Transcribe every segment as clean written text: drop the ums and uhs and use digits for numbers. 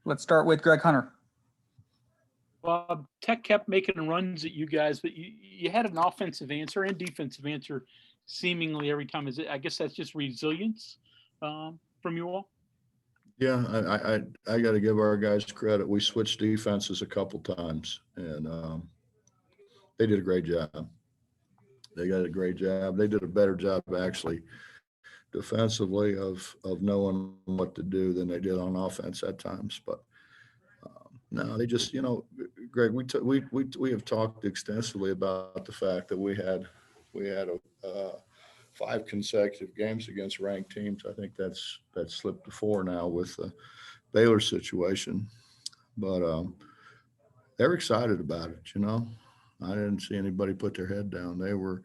Let's start with Greg Hunter. Tech kept making runs at you guys, but you had an offensive answer and defensive answer seemingly every time. I guess that's just resilience from you all? Yeah, I got to give our guys credit. We switched defenses a couple times, and they did a great job. They got a great job. They did a better job, actually, defensively of knowing what to do than they did on offense at times. But no, they just, Greg, we have talked extensively about the fact that we had 5 consecutive games against ranked teams. I think that's slipped to 4 now with the Baylor situation, but they're excited about it. I didn't see anybody put their head down. They were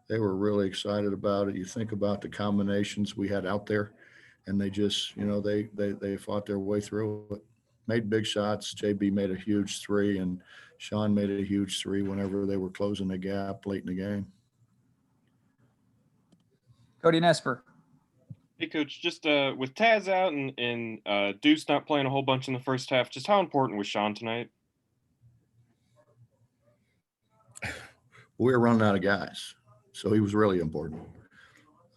really excited about it. You think about the combinations we had out there, and they just, they fought their way through it. Made big shots. JB made a huge 3, and Sean made a huge 3 whenever they were closing the gap late in the game. Cody Nesper. Hey, Coach, just with Taz out and Deuce not playing a whole bunch in the first half, just how important was Sean tonight? We were running out of guys, so he was really important.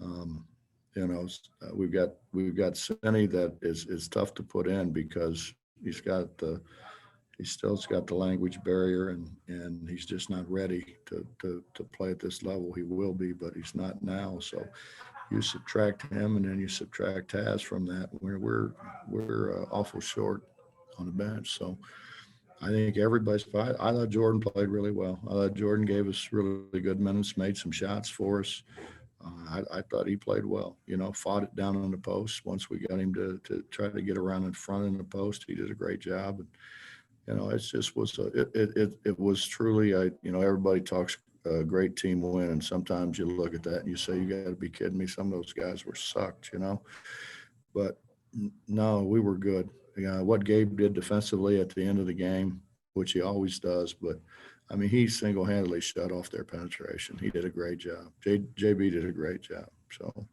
We've got Cinny that is tough to put in because he still's got the language barrier and he's just not ready to play at this level. He will be, but he's not now. So you subtract him and then you subtract Taz from that. We're awful short on the bench. So I think everybody's fine. I thought Jordan played really well. I thought Jordan gave us really good minutes, made some shots for us. I thought he played well, fought it down on the post. Once we got him to try to get around in front in the post, he did a great job. And, it just was, it was truly, everybody talks a great team win. And sometimes you look at that and you say, you got to be kidding me. Some of those guys were sucked, but no, we were good. What Gabe did defensively at the end of the game, which he always does, but I mean, he single-handedly shut off their penetration. He did a great job. JB did a great job. So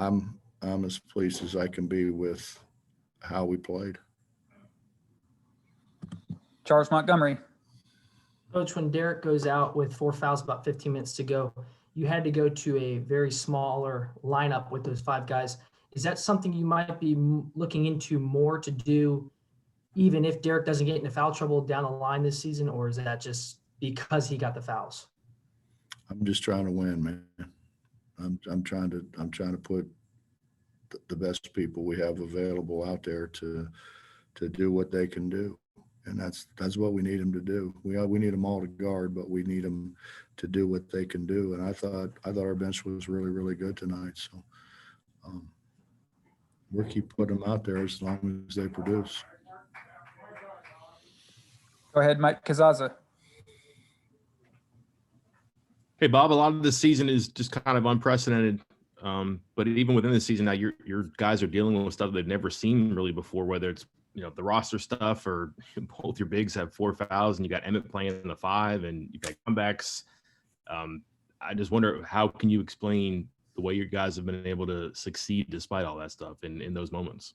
I'm as pleased as I can be with how we played. Charles Montgomery. Coach, when Derek goes out with 4 fouls, about 15 minutes to go, you had to go to a very smaller lineup with those 5 guys. Is that something you might be looking into more to do, even if Derek doesn't get into foul trouble down the line this season, or is that just because he got the fouls? I'm just trying to win, man. I'm trying to put the best people we have available out there to do what they can do, and that's what we need them to do. We need them all to guard, but we need them to do what they can do. And I thought our bench was really, really good tonight. So we'll keep putting them out there as long as they produce. Go ahead, Mike Kazaza. Hey, Bob, a lot of this season is just kind of unprecedented. But even within the season now, your guys are dealing with stuff they've never seen really before, whether it's, the roster stuff or both your bigs have 4 fouls and you got Emmett playing in the 5 and you've got comebacks. I just wonder, how can you explain the way your guys have been able to succeed despite all that stuff in those moments?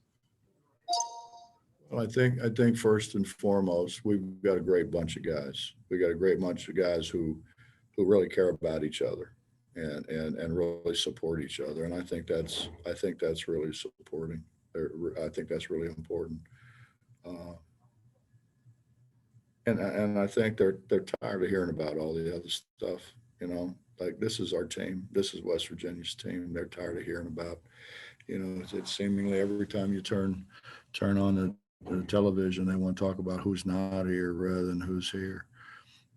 Well, I think first and foremost, we've got a great bunch of guys. We got a great bunch of guys who really care about each other and really support each other. And I think that's really supporting. I think that's really important. And I think they're tired of hearing about all the other stuff. Like, this is our team. This is West Virginia's team. They're tired of hearing about. It's seemingly every time you turn on the television, they want to talk about who's not here rather than who's here.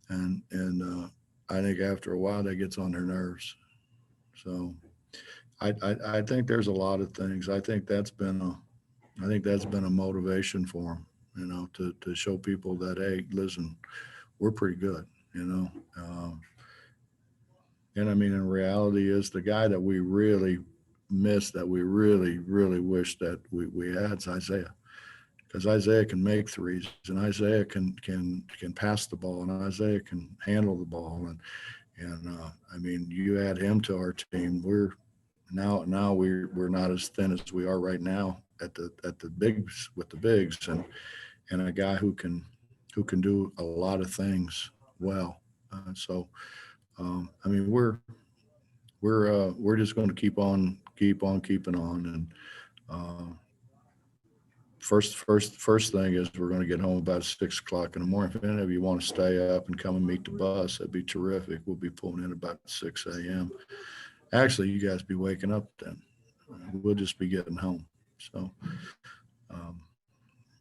And I think after a while that gets on their nerves. So I think there's a lot of things. I think that's been a motivation for them, to show people that, hey, listen, we're pretty good, And I mean, in reality is the guy that we really miss, that we really, really wish that we had, is Isaiah. Because Isaiah can make threes, and Isaiah can pass the ball, and Isaiah can handle the ball, and I mean, you add him to our team, we're not as thin as we are right now the bigs with the bigs, and a guy who can do a lot of things well. I mean, we're just going to keep on keeping on. And first thing is we're going to get home about 6 o'clock in the morning. If any of you want to stay up and come and meet the bus, that'd be terrific. We'll be pulling in about 6 a.m. Actually, you guys be waking up then. We'll just be getting home. So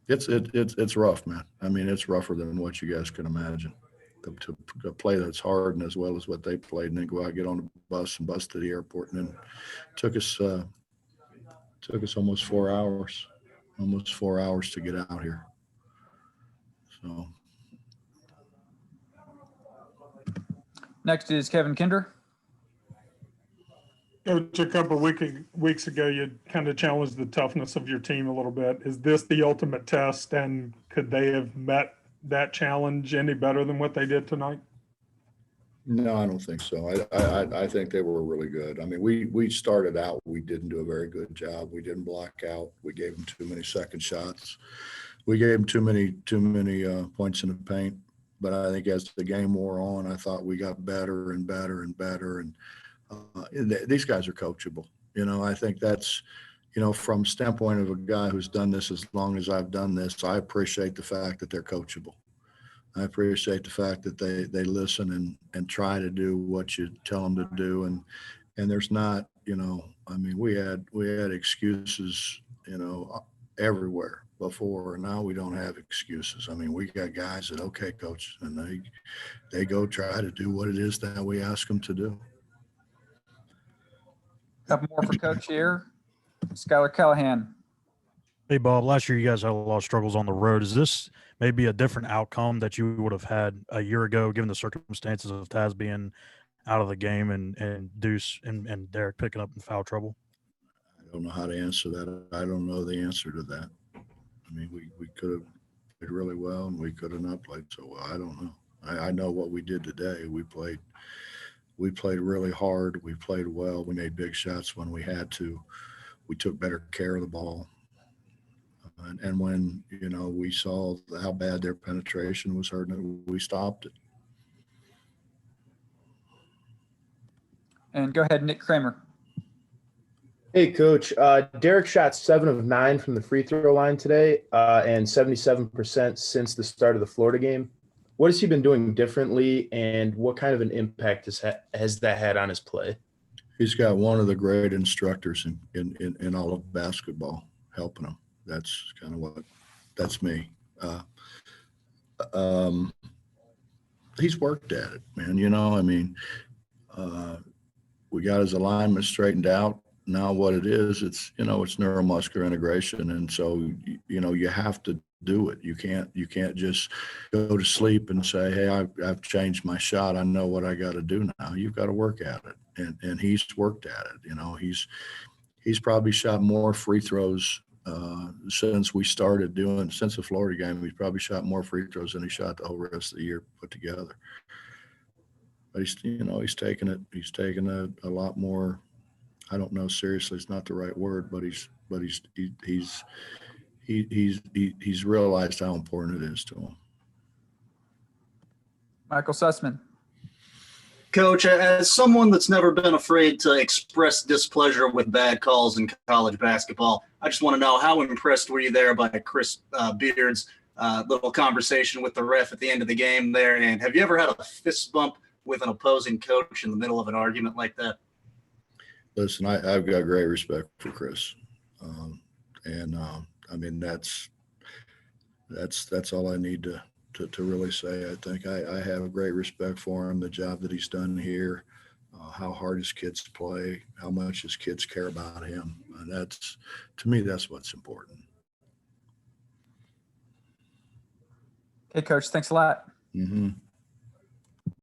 it's rough, man. I mean, it's rougher than what you guys can imagine. To play that's hard and as well as what they played, and then go out, get on the bus and bus to the airport, and then took us almost 4 hours to get out here. So Next is Kevin Kinder. Coach, a couple of weeks ago, you kind of challenged the toughness of your team a little bit. Is this the ultimate test, and could they have met that challenge any better than what they did tonight? no, I don't think so. I think they were really good. I mean, we started out, we didn't do a very good job. We didn't block out. We gave them too many second shots. We gave them too many points in the paint. But I think as the game wore on, I thought we got better and better and better. And these guys are coachable. You know, I think that's, you know, from standpoint of a guy who's done this as long as I've done this, I appreciate the fact that they're coachable. I appreciate the fact that they listen and try to do what you tell them to do. And there's not, you know, I mean, we had excuses, you know, everywhere before. Now we don't have excuses. I mean, we got guys that, okay, coach, and they go try to do what it is that we ask them to do. Couple more for Coach here. Skylar Callahan. Hey, Bob, last year you guys had a lot of struggles on the road. Is this maybe a different outcome that you would have had a year ago, given the circumstances of Taz being out of the game and Deuce and Derek picking up in foul trouble? I don't know how to answer that. I don't know the answer to that. I mean, we could have played really well and we could have not played so well. I don't know. I know what we did today. We played really hard. We played well. We made big shots when we had to. We took better care of the ball. And when, you know, we saw how bad their penetration was hurting, we stopped it. And go ahead, Nick Kramer. Hey, Coach. Derek shot 7 of 9 from the free throw line today and 77% since the start of the Florida game. What has he been doing differently, and what kind of an impact has that had on his play? He's got one of the great instructors in all of basketball helping him. That's kind of that's me. He's worked at it, man. You know, I mean, we got his alignment straightened out. Now what it is, it's, you know, it's neuromuscular integration. And so, you know, you have to do it. You can't just go to sleep and say, hey, I've changed my shot. I know what I got to do now. You've got to work at it. And he's worked at it. You know, he's probably shot more free throws since we started since the Florida game. He's probably shot more free throws than he shot the whole rest of the year put together. But he's taken it a lot more. I don't know, seriously, it's not the right word, but he's realized how important it is to him. Michael Sussman. Coach, as someone that's never been afraid to express displeasure with bad calls in college basketball, I just want to know, how impressed were you there by Chris Beard's little conversation with the ref at the end of the game there? And have you ever had a fist bump with an opposing coach in the middle of an argument like that? Listen, I've got great respect for Chris. I mean, that's all I need to really say. I think I have great respect for him, the job that he's done here, how hard his kids play, how much his kids care about him. And to me, that's what's important. Okay, Coach, thanks a lot. Mm-hmm.